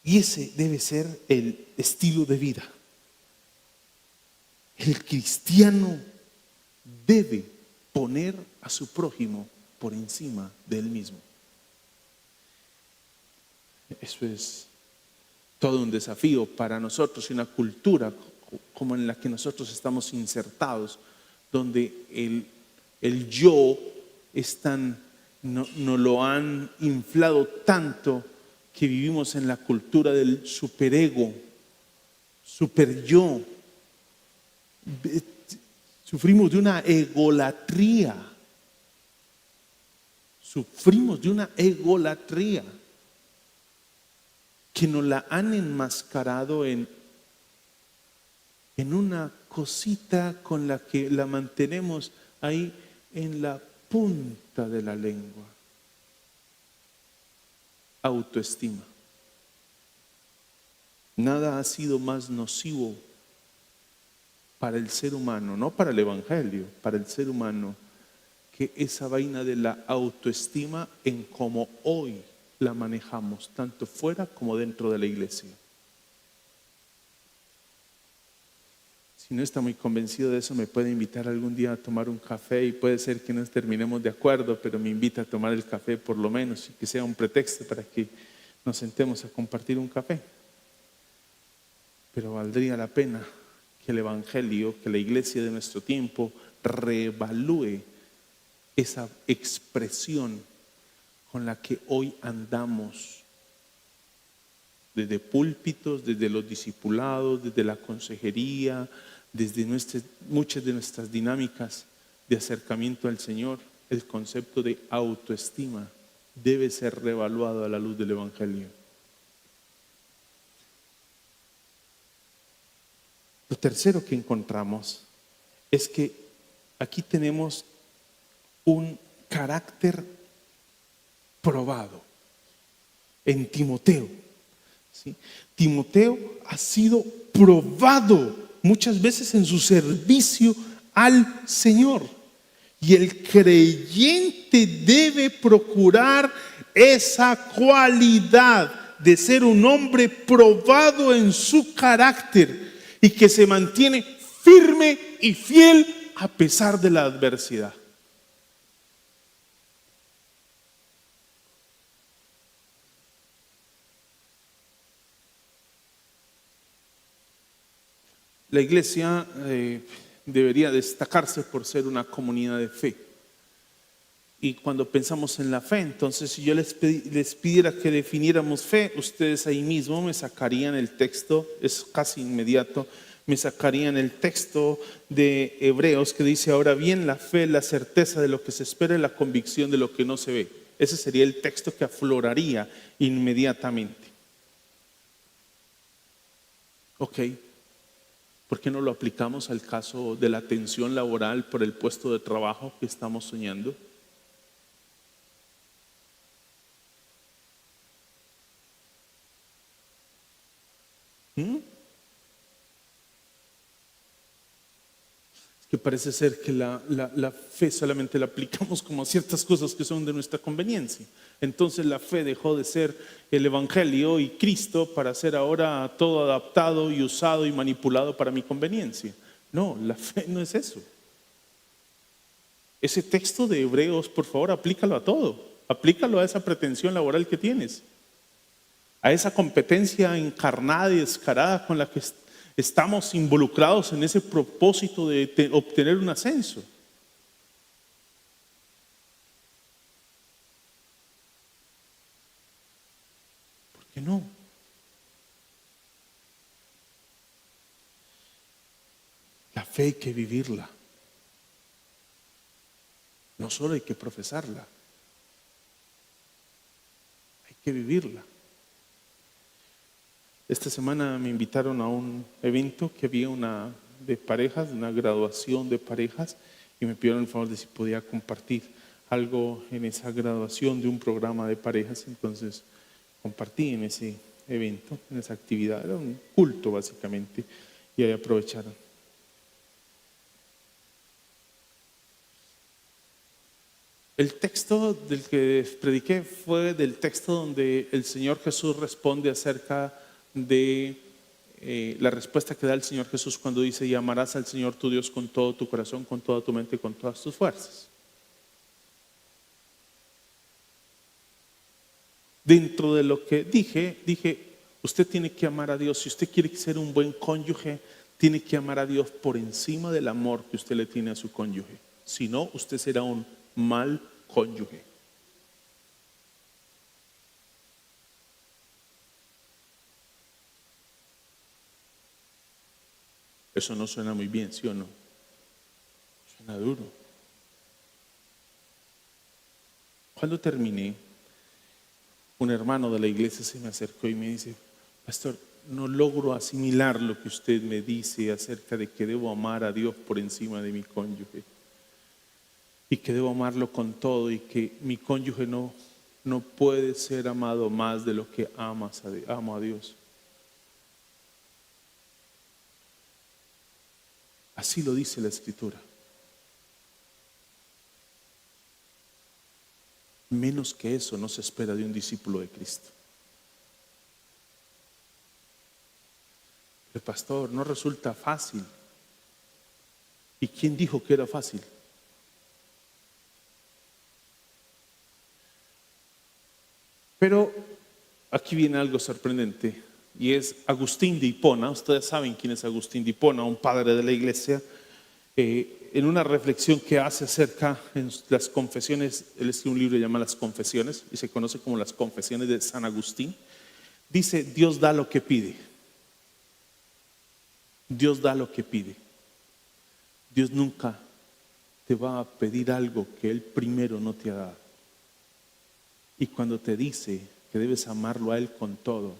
Y ese debe ser el estilo de vida. El cristiano debe poner a su prójimo por encima de él mismo. Eso es todo un desafío para nosotros y una cultura como en la que nosotros estamos insertados, donde el yo es no lo han inflado tanto que vivimos en la cultura del superego, super yo. Sufrimos de una egolatría. Sufrimos de una egolatría que nos la han enmascarado en una cosita con la que la mantenemos ahí en la punta de la lengua. Autoestima. Nada ha sido más nocivo para el ser humano, no para el evangelio, para el ser humano, que esa vaina de la autoestima en cómo hoy la manejamos, tanto fuera como dentro de la iglesia. Si no está muy convencido de eso, me puede invitar algún día a tomar un café y puede ser que nos terminemos de acuerdo, pero me invita a tomar el café por lo menos y que sea un pretexto para que nos sentemos a compartir un café. Pero valdría la pena que el Evangelio, que la iglesia de nuestro tiempo reevalúe esa expresión con la que hoy andamos, desde púlpitos, desde los discipulados, desde la consejería, desde muchas de nuestras dinámicas de acercamiento al Señor. El concepto de autoestima debe ser reevaluado a la luz del Evangelio. Lo tercero que encontramos es que aquí tenemos un carácter probado en Timoteo. ¿Sí? Timoteo ha sido probado muchas veces en su servicio al Señor. Y el creyente debe procurar esa cualidad de ser un hombre probado en su carácter y que se mantiene firme y fiel a pesar de la adversidad. La iglesia debería destacarse por ser una comunidad de fe. Y cuando pensamos en la fe, entonces si yo les pidiera que definiéramos fe, ustedes ahí mismo me sacarían el texto, es casi inmediato, me sacarían el texto de Hebreos que dice: ahora bien, la fe es la certeza de lo que se espera y la convicción de lo que no se ve. Ese sería el texto que afloraría inmediatamente. Ok. ¿Por qué no lo aplicamos al caso de la tensión laboral por el puesto de trabajo que estamos soñando? Es que parece ser que la fe solamente la aplicamos como a ciertas cosas que son de nuestra conveniencia. Entonces la fe dejó de ser el Evangelio y Cristo para ser ahora todo adaptado y usado y manipulado para mi conveniencia. No, la fe no es eso. Ese texto de Hebreos, por favor, aplícalo a todo. Aplícalo a esa pretensión laboral que tienes, a esa competencia encarnada y descarada con la que estamos involucrados en ese propósito de obtener un ascenso. ¿Por qué no? La fe hay que vivirla. No solo hay que profesarla, hay que vivirla. Esta semana me invitaron a un evento que había una de parejas, una graduación de parejas, y me pidieron el favor de si podía compartir algo en esa graduación de un programa de parejas. Entonces compartí en ese evento, en esa actividad, era un culto básicamente, y ahí aprovecharon. El texto del que prediqué fue del texto donde el Señor Jesús responde acerca de la respuesta que da el Señor Jesús cuando dice: y amarás al Señor tu Dios con todo tu corazón, con toda tu mente, con todas tus fuerzas. Dentro de lo que dije, usted tiene que amar a Dios. Si usted quiere ser un buen cónyuge, tiene que amar a Dios por encima del amor que usted le tiene a su cónyuge. Si no, usted será un mal cónyuge. Eso no suena muy bien, ¿sí o no? Suena duro. Cuando terminé, un hermano de la iglesia se me acercó y me dice: pastor, no logro asimilar lo que usted me dice acerca de que debo amar a Dios por encima de mi cónyuge, y que debo amarlo con todo, y que mi cónyuge no puede ser amado más de lo que amo a Dios. Así lo dice la Escritura. Menos que eso no se espera de un discípulo de Cristo. El pastor, no resulta fácil. ¿Y quién dijo que era fácil? Pero aquí viene algo sorprendente, y es Agustín de Hipona. Ustedes saben quién es Agustín de Hipona, un padre de la iglesia. En una reflexión que hace acerca en las confesiones, él escribe un libro llamado Las Confesiones y se conoce como las Confesiones de San Agustín. Dice: Dios da lo que pide. Dios da lo que pide. Dios nunca te va a pedir algo que Él primero no te ha dado. Y cuando te dice que debes amarlo a Él con todo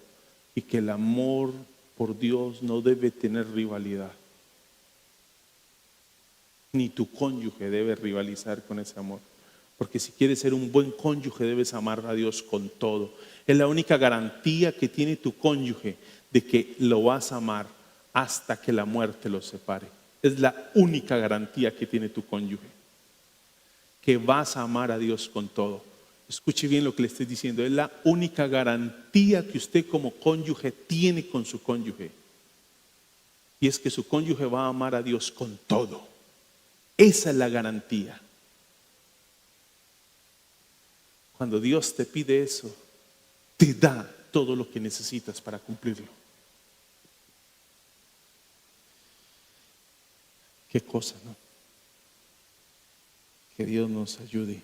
y que el amor por Dios no debe tener rivalidad, ni tu cónyuge debe rivalizar con ese amor, porque si quieres ser un buen cónyuge debes amar a Dios con todo. Es la única garantía que tiene tu cónyuge de que lo vas a amar hasta que la muerte los separe. Es la única garantía que tiene tu cónyuge, que vas a amar a Dios con todo. Escuche bien lo que le estoy diciendo. Es la única garantía que usted como cónyuge tiene con su cónyuge, y es que su cónyuge va a amar a Dios con todo. Esa es la garantía. Cuando Dios te pide eso, te da todo lo que necesitas para cumplirlo. Qué cosa, ¿no? Que Dios nos ayude.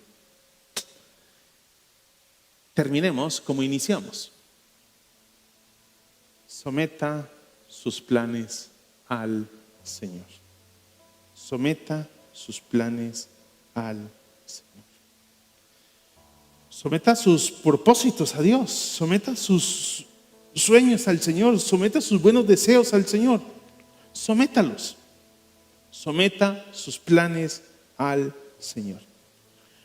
Terminemos como iniciamos. Someta sus planes al Señor. Someta sus planes al Señor. Someta sus propósitos a Dios. Someta sus sueños al Señor. Someta sus buenos deseos al Señor. Sométalos. Someta sus planes al Señor.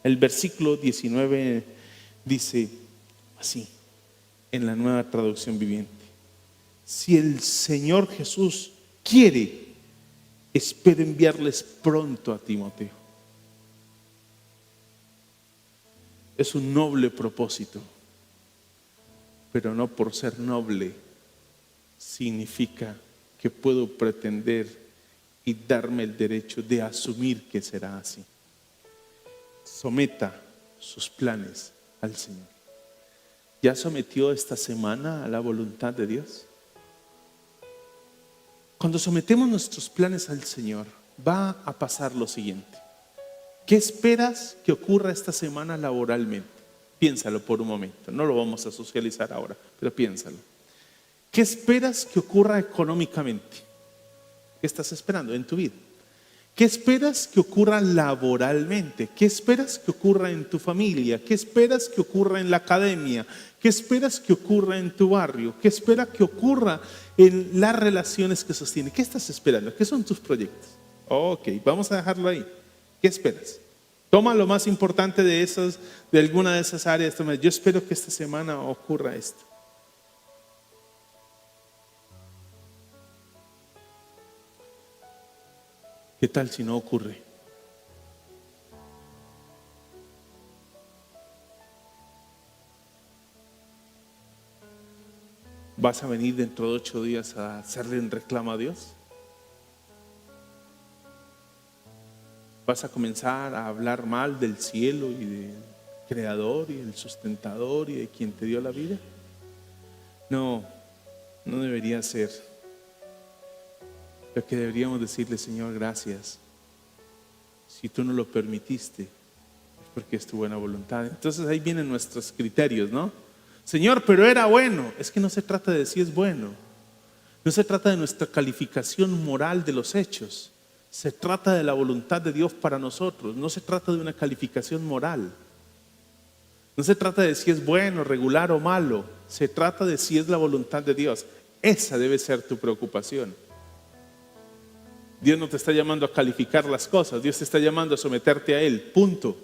El versículo 19 dice así, en la Nueva Traducción Viviente: si el Señor Jesús quiere, espero enviarles pronto a Timoteo. Es un noble propósito, pero no por ser noble significa que puedo pretender y darme el derecho de asumir que será así. Someta sus planes al Señor. ¿Ya sometió esta semana a la voluntad de Dios? Cuando sometemos nuestros planes al Señor, va a pasar lo siguiente. ¿Qué esperas que ocurra esta semana laboralmente? Piénsalo por un momento. No lo vamos a socializar ahora, pero piénsalo. ¿Qué esperas que ocurra económicamente? ¿Qué estás esperando en tu vida? ¿Qué esperas que ocurra laboralmente? ¿Qué esperas que ocurra en tu familia? ¿Qué esperas que ocurra en la academia? ¿Qué esperas que ocurra en tu barrio? ¿Qué esperas que ocurra en las relaciones que sostiene? ¿Qué estás esperando? ¿Qué son tus proyectos? Ok, vamos a dejarlo ahí. ¿Qué esperas? Toma lo más importante de alguna de esas áreas. Yo espero que esta semana ocurra esto. ¿Qué tal si no ocurre? ¿Vas a venir dentro de 8 días a hacerle un reclamo a Dios? ¿Vas a comenzar a hablar mal del cielo y del creador y del sustentador y de quien te dio la vida? No, no debería ser. Lo que deberíamos decirle: Señor, gracias. Si tú no lo permitiste, es porque es tu buena voluntad. Entonces ahí vienen nuestros criterios, ¿no? Señor, pero era bueno. Es que no se trata de si es bueno. No se trata de nuestra calificación moral de los hechos. Se trata de la voluntad de Dios para nosotros. No se trata de una calificación moral. No se trata de si es bueno, regular o malo. Se trata de si es la voluntad de Dios. Esa debe ser tu preocupación. Dios no te está llamando a calificar las cosas. Dios te está llamando a someterte a Él. Punto.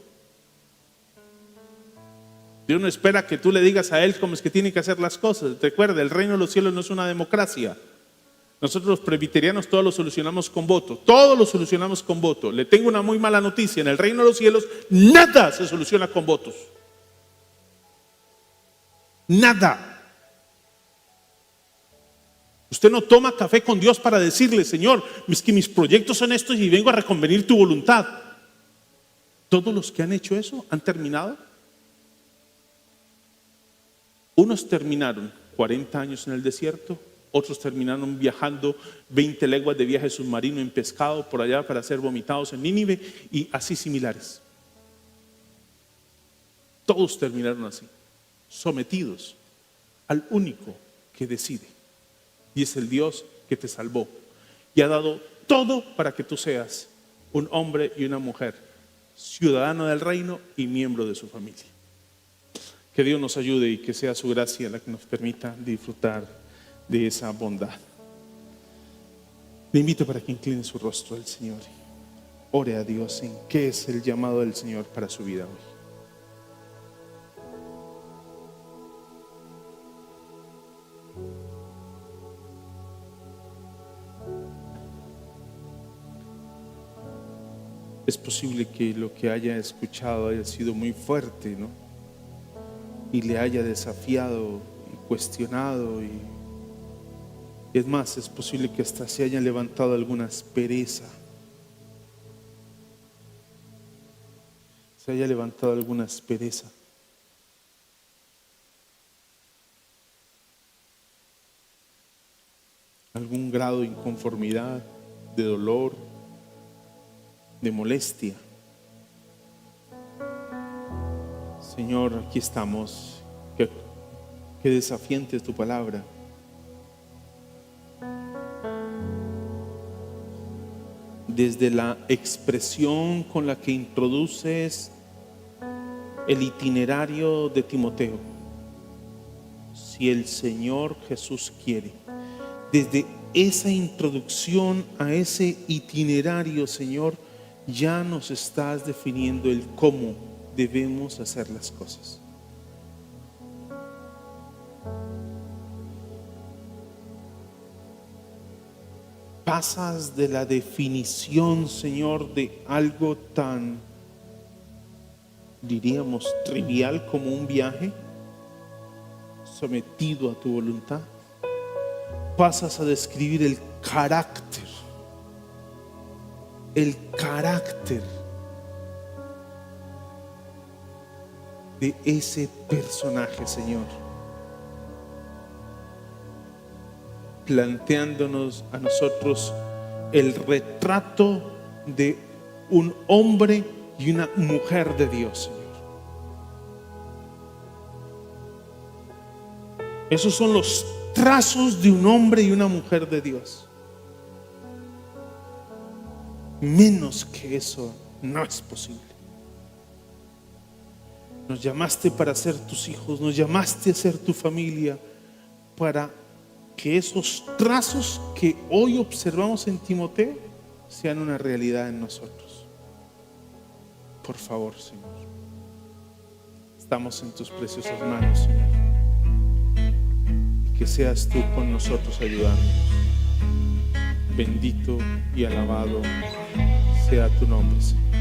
Dios no espera que tú le digas a Él cómo es que tiene que hacer las cosas. Recuerda, el reino de los cielos no es una democracia. Nosotros los presbiterianos todo lo solucionamos con voto. Todo lo solucionamos con voto. Le tengo una muy mala noticia. En el reino de los cielos nada se soluciona con votos. Nada. Usted no toma café con Dios para decirle: Señor, es que mis proyectos son estos y vengo a reconvenir tu voluntad. Todos los que han hecho eso han terminado. Unos terminaron 40 años en el desierto, otros terminaron viajando 20 leguas de viaje submarino en pescado por allá para ser vomitados en Nínive y así similares. Todos terminaron así, sometidos al único que decide, y es el Dios que te salvó y ha dado todo para que tú seas un hombre y una mujer, ciudadano del reino y miembro de su familia. Que Dios nos ayude y que sea su gracia la que nos permita disfrutar de esa bondad. Le invito para que incline su rostro al Señor. Ore a Dios en qué es el llamado del Señor para su vida hoy. Es posible que lo que haya escuchado haya sido muy fuerte, ¿no? Y le haya desafiado y cuestionado, y es más, es posible que hasta se haya levantado alguna aspereza, algún grado de inconformidad, de dolor, de molestia. Señor, aquí estamos. Qué desafiante es tu palabra. Desde la expresión con la que introduces el itinerario de Timoteo, si el Señor Jesús quiere, desde esa introducción a ese itinerario, Señor, ya nos estás definiendo el cómo debemos hacer las cosas. Pasas de la definición, Señor, de algo tan, diríamos, trivial como un viaje sometido a tu voluntad. Pasas a describir el carácter de ese personaje, Señor, planteándonos a nosotros el retrato de un hombre y una mujer de Dios, Señor. Esos son los trazos de un hombre y una mujer de Dios. Menos que eso no es posible. Nos llamaste para ser tus hijos, nos llamaste a ser tu familia, para que esos trazos que hoy observamos en Timoteo sean una realidad en nosotros. Por favor, Señor, estamos en tus preciosas manos, Señor, y que seas tú con nosotros ayudándonos. Bendito y alabado sea tu nombre, Señor.